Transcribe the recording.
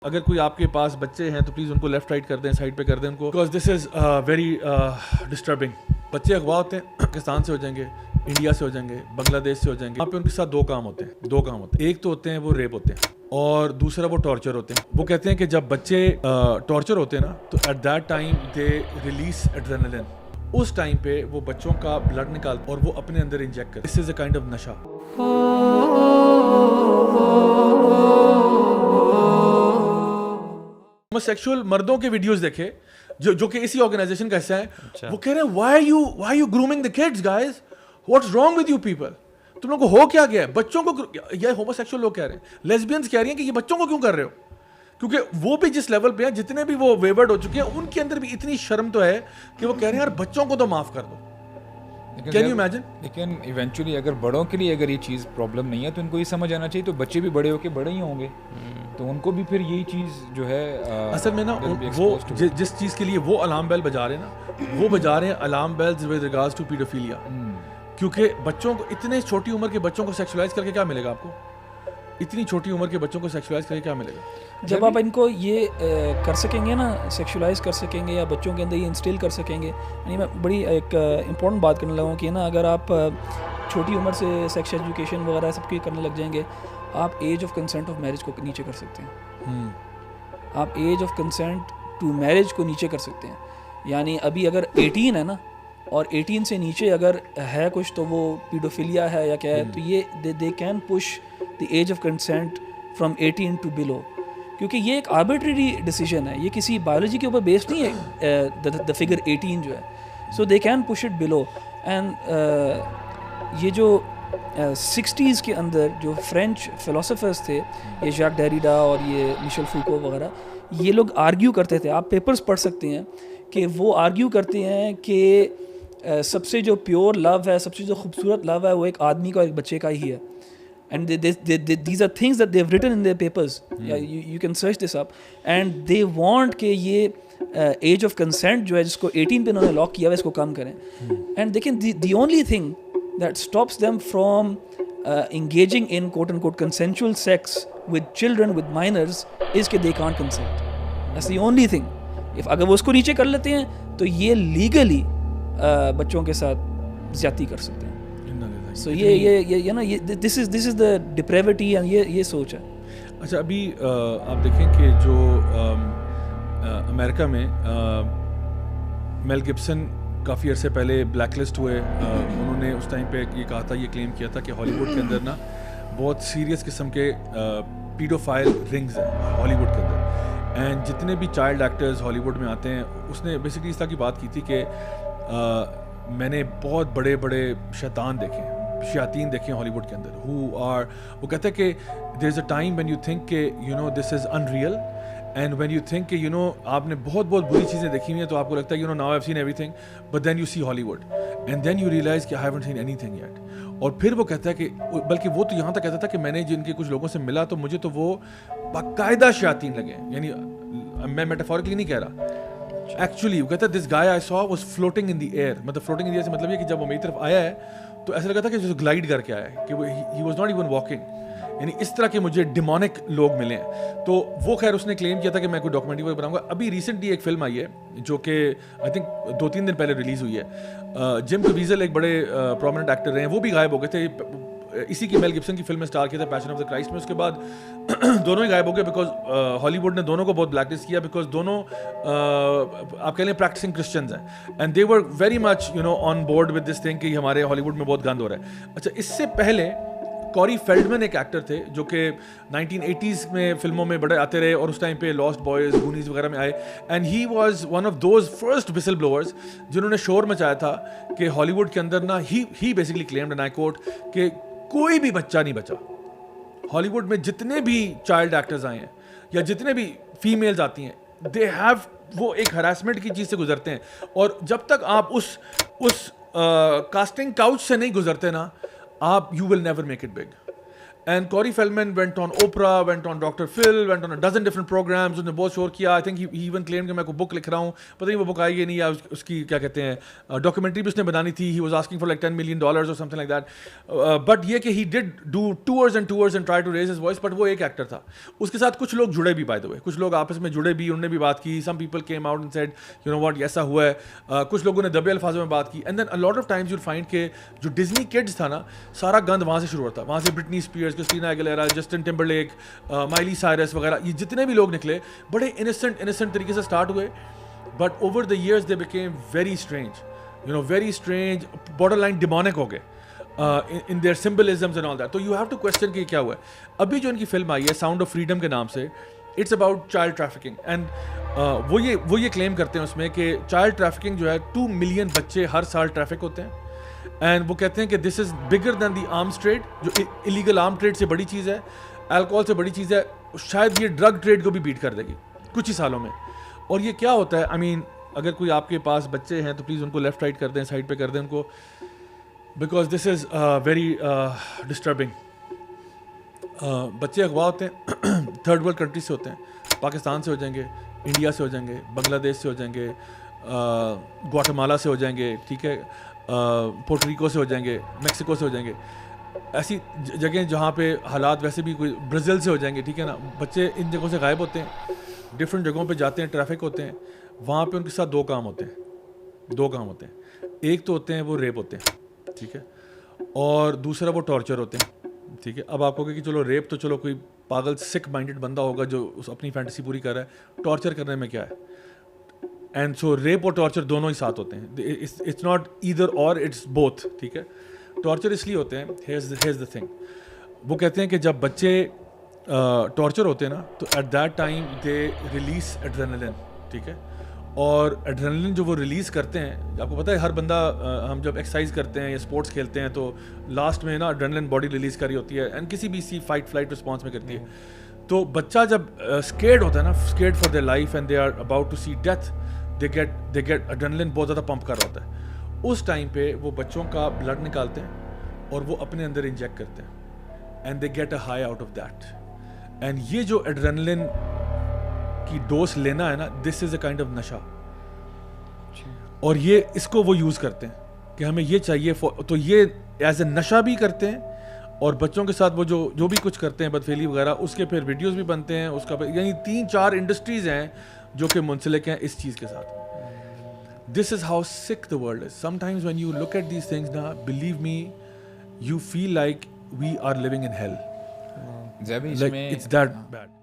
अगर कोई आपके पास बच्चे हैं तो प्लीज़ उनको लेफ्ट राइट कर दें, साइड पे कर दें उनको, because this is very disturbing. बच्चे अगवा होते हैं, पाकिस्तान से हो जाएंगे, इंडिया से हो जाएंगे, बांग्लादेश से हो जाएंगे। यहाँ पे उनके साथ दो काम होते हैं। एक तो होते हैं वो रेप होते हैं और दूसरा वो टॉर्चर होते हैं। वो कहते हैं कि जब बच्चे टॉर्चर होते हैं ना तो at that time they release adrenaline. उस टाइम पे वो बच्चों का ब्लड निकालते और वो अपने अंदर इंजेक्ट करते। This is a kind of नशा। होमोसेक्सुअल मर्दों के वीडियोस देखे जो कि इसी ऑर्गेनाइजेशन का हिस्सा है। वो कह रहे हैं why you grooming the kids guys, what's wrong with you people, तुम लोग को हो क्या गया है बच्चों को। ये होमोसेक्सुअल लोग कह रहे हैं, लेस्बियंस कह रही हैं कि ये बच्चों को क्यों कर रहे हो, क्योंकि वो भी जिस लेवल पे हैं, जितने भी वो वेवर्ड हो चुके हैं, उनके अंदर भी इतनी शर्म तो है कि वो कह रहे हैं यार बच्चों को तो माफ कर दो। Can you imagine? लेकिन इवेंचुअली अगर बड़ों के लिए अगर ये चीज़ प्रॉब्लम नहीं है तो इनको ये समझ आना चाहिए, तो बच्चे भी बड़े होके बड़े ही होंगे, तो उनको भी फिर यही चीज़ जो है असल में ना वो जिस चीज़ के लिए वो अलार्म बेल बजा रहे हैं ना, वो बजा रहे हैं alarm bells with regards to paedophilia. क्योंकि बच्चों को, इतने छोटी उम्र के बच्चों को सेक्सुअलाइज करके क्या मिलेगा आपको? इतनी छोटी उम्र के बच्चों को सेक्सुअलाइज करके क्या मिलेगा? जब आप इनको ये कर सकेंगे ना, सेक्सुअलाइज कर सकेंगे या बच्चों के अंदर ये इंस्टिल कर सकेंगे। यानी मैं बड़ी एक इम्पॉर्टेंट बात करने लगा हूँ कि ना, अगर आप छोटी उम्र से सेक्स एजुकेशन वगैरह सब करने लग जाएंगे, आप age of consent of marriage को नीचे कर सकते हैं। आप age of consent to marriage को नीचे कर सकते हैं। यानी अभी अगर 18 है ना, और 18 से नीचे अगर है कुछ तो वो पीडोफिलिया है या क्या है, तो ये they can push the age of consent from 18 to below, क्योंकि ये एक आर्बिट्रेरी डिसीजन है, ये किसी बायोलॉजी के ऊपर बेस्ड नहीं है द फिगर 18 जो है। So they can push it below. And ये जो 60s के अंदर जो फ्रेंच फिलोसोफर्स थे, ये जैक डेरिडा और ये मिशेल फूको वगैरह, ये लोग आर्ग्यू करते थे, आप पेपर्स पढ़ सकते हैं कि वो आर्ग्यू करते हैं कि सबसे जो प्योर लव है, सबसे जो खूबसूरत लव है, वो एक आदमी का और एक बच्चे का ही है। And these are things that they've written in their papers. Yeah, you can search this up. And they want कि ये age of consent जो है, जिसको 18 पे उन्होंने लॉक किया हुआ, इसको कम करें। And लेकिन the only thing that stops them from engaging in quote unquote consensual sex with children, with minors, is कि they can't consent. That's the only thing. अगर वो उसको नीचे कर लेते हैं तो ये लीगली बच्चों के साथ ज्यादती कर सकते हैं। So ये ना, ये this is the depravity and ये सोच है। अच्छा, अभी आप देखें कि जो अमेरिका में मेल गिब्सन काफ़ी अरसे पहले ब्लैकलिस्ट हुए। उन्होंने उस टाइम पे ये कहा था, ये क्लेम किया था कि हॉलीवुड के अंदर ना बहुत सीरियस किस्म के पीडोफाइल रिंग्स हैं हॉलीवुड के अंदर, एंड जितने भी चाइल्ड एक्टर्स हॉलीवुड में आते हैं, उसने बेसिकली इस तरह की बात की थी कि मैंने बहुत बड़े बड़े शैतान देखे, शयातीन देखे हॉलीवुड के अंदर, वो कहते हैं कि there is a time when you think कि you know this is unreal, and when you think कि यू नो आपने बहुत बुरी चीज़ें देखी हुई हैं, तो आपको लगता है you know now I have seen everything, but then you see Hollywood and then you realise कि I haven't seen anything yet. और फिर वो कहता है कि, बल्कि वो तो यहाँ तक कहता था कि मैंने जिनके कुछ लोगों से मिला तो मुझे तो वो बाकायदा शयातीन लगे। यानी मैं मेटाफोरिकली नहीं कह रहा, एक्चुअली वो कहता है this guy I saw was floating in the air. मतलब फ्लोटिंग इन द एयर से मतलब ये कि जब वो मेरी तरफ आया है तो ऐसा लगा था कि जैसे ग्लाइड करके आया है, कि वो he was not even walking. यानी इस तरह के मुझे डिमोनिक लोग मिले हैं। तो वो खैर उसने क्लेम किया था कि मैं कोई डॉक्यूमेंट्री पर बनाऊंगा। अभी रिसेंटली एक फिल्म आई है जो कि आई थिंक 2-3 दिन पहले रिलीज़ हुई है। जिम कवीज़ल एक बड़े प्रोमिनेंट एक्टर रहे हैं, वो भी गायब हो गए थे। इसी की मेल गिब्सन की फिल्म में स्टार किया था, पैशन ऑफ द क्राइस्ट में। उसके बाद दोनों ही गायब हो गए बिकॉज हॉलीवुड ने दोनों को बहुत ब्लैकलिस्ट किया, बिकॉज दोनों आप कह लें प्रैक्टिसिंग क्रिश्चियंस हैं, and they were very much you know on board with this thing कि हमारे हॉलीवुड में बहुत गंद हो रहा है। अच्छा, इससे पहले कॉरी फेल्डमैन एक एक्टर थे जो कि 1980s में फिल्मों में बड़े आते रहे, और उस टाइम पे लॉस्ट बॉयज़, गूनीज़ वगैरह में आए, and he was one of those first whistle blowers जिन्होंने शोर मचाया था कि हॉलीवुड के अंदर ना he basically claimed, and I quote, कि कोई भी बच्चा नहीं बचा। हॉलीवुड में जितने भी चाइल्ड एक्टर्स आए हैं या जितने भी फीमेल्स आती हैं, दे हैव, वो एक हरासमेंट की चीज़ से गुजरते हैं, और जब तक आप उस कास्टिंग काउच से नहीं गुजरते ना, आप you will never make it big. And Corey Feldman went on Oprah, went on Dr. Phil, went on a dozen different programs. उसने बहुत शोर किया. I think he even claimed कि मैं कोई बुक लिख रहा हूँ. पता नहीं वो बुक आई या नहीं, या उसकी क्या कहते हैं डॉक्यूमेंट्री भी उसने बनानी थी. He was asking for like $10 million or something like that. But ये कि he did do tours and try to raise his voice. But वो एक एक्टर था. उसके साथ कुछ लोग जुड़े भी by the way. कुछ लोग आपस में जुड़े भी, उन्होंने भी बात की. Some people came out and said, you know what, ऐसा हुआ है. कुछ लोगों ने दबे अल्फाजों में बात की. And then a lot of times you'll find कि जो Disney Kids था ना, सारा गंद वहाँ से शुरू होता. वहाँ से Britney Spears, Christina Aguilera, Justin Timberlake, Miley Cyrus वगैरह, ये जितने भी लोग निकले बड़े इनोसेंट तरीके से स्टार्ट हुए. But over the years they became very strange, you know, very strange, borderline demonic हो गए in their symbolisms and all that. तो यू हैव टू क्वेश्चन कि क्या हुआ है. अभी जो इनकी फिल्म आई है साउंड ऑफ फ्रीडम के नाम से, it's about child trafficking. And वो ये क्लेम करते हैं उसमें कि चाइल्ड ट्रैफिकिंग जो है 2 मिलियन बच्चे हर साल ट्रैफिक होते हैं. एंड वो कहते हैं कि this is bigger than the arms trade, जो इलीगल आर्म ट्रेड से बड़ी चीज़ है, अल्कोहल से बड़ी चीज़ है. शायद ये ड्रग ट्रेड को भी बीट कर देगी कुछ ही सालों में. और ये क्या होता है, आई मीन अगर कोई आपके पास बच्चे हैं तो प्लीज़ उनको लेफ्ट राइट कर दें, साइड पे कर दें उनको, because this is very disturbing. बच्चे अगवा होते हैं थर्ड वर्ल्ड कंट्री से होते हैं, पाकिस्तान से हो जाएंगे, इंडिया से हो जाएंगे, बांग्लादेश से हो जाएंगे, ग्वाटेमाला से हो जाएंगे, ठीक है, पोर्टरिको से हो जाएंगे, मेक्सिको से हो जाएंगे. ऐसी जगह जहाँ पे हालात वैसे भी, कोई ब्राज़ील से हो जाएंगे, ठीक है ना. बच्चे इन जगहों से गायब होते हैं, डिफरेंट जगहों पे जाते हैं, ट्रैफिक होते हैं. वहाँ पे उनके साथ दो काम होते हैं. एक तो होते हैं वो रेप होते हैं, ठीक है, और दूसरा वो टॉर्चर होते हैं, ठीक है. अब आप कहोगे कि चलो रेप तो चलो कोई पागल सिक माइंडेड बंदा होगा जो उस अपनी फैंटेसी पूरी कर रहा है, टॉर्चर करने में क्या है. एंड सो रेप और टॉर्चर दोनों ही साथ होते हैं. इट्स नॉट ईदर और, इट्स बोथ, ठीक है. टॉर्चर इसलिए होते हैं, हेयर्स द थिंग, वो कहते हैं कि जब बच्चे टॉर्चर होते हैं ना, तो at that time they release adrenaline, ठीक है. और एड्रेनलिन जो वो रिलीज़ करते हैं, आपको पता है हर बंदा, हम जब एक्सरसाइज करते हैं या स्पोर्ट्स खेलते हैं तो लास्ट में ना एड्रेनलिन बॉडी रिलीज़ करी होती है, एंड किसी भी फाइट फ्लाइट रिस्पॉन्स में करती है. तो बच्चा जब स्केर्ड होता है ना, scared for their life and they are about to see death, they get adrenaline बहुत ज़्यादा पंप कर रहा होता है. उस टाइम पे वो बच्चों का ब्लड निकालते हैं और वो अपने अंदर इंजेक्ट करते हैं, and they get a high out of that. And ये जो एड्रेनलिन की डोज लेना है ना, this is a kind of नशा. और ये इसको वो यूज़ करते हैं कि हमें ये चाहिए, तो ये एज ए नशा भी करते हैं. और बच्चों के साथ वो जो भी कुछ करते हैं बदफेली वगैरह, उसके फिर वीडियोस भी बनते हैं उसका, यानी 3-4 इंडस्ट्रीज़ हैं जो कि मुंसलिक हैं इस चीज़ के साथ. This is how sick the world is. Sometimes when you look at these things now, believe me, you feel like we are living in hell. ज़ैबी Like इसमें it's that bad.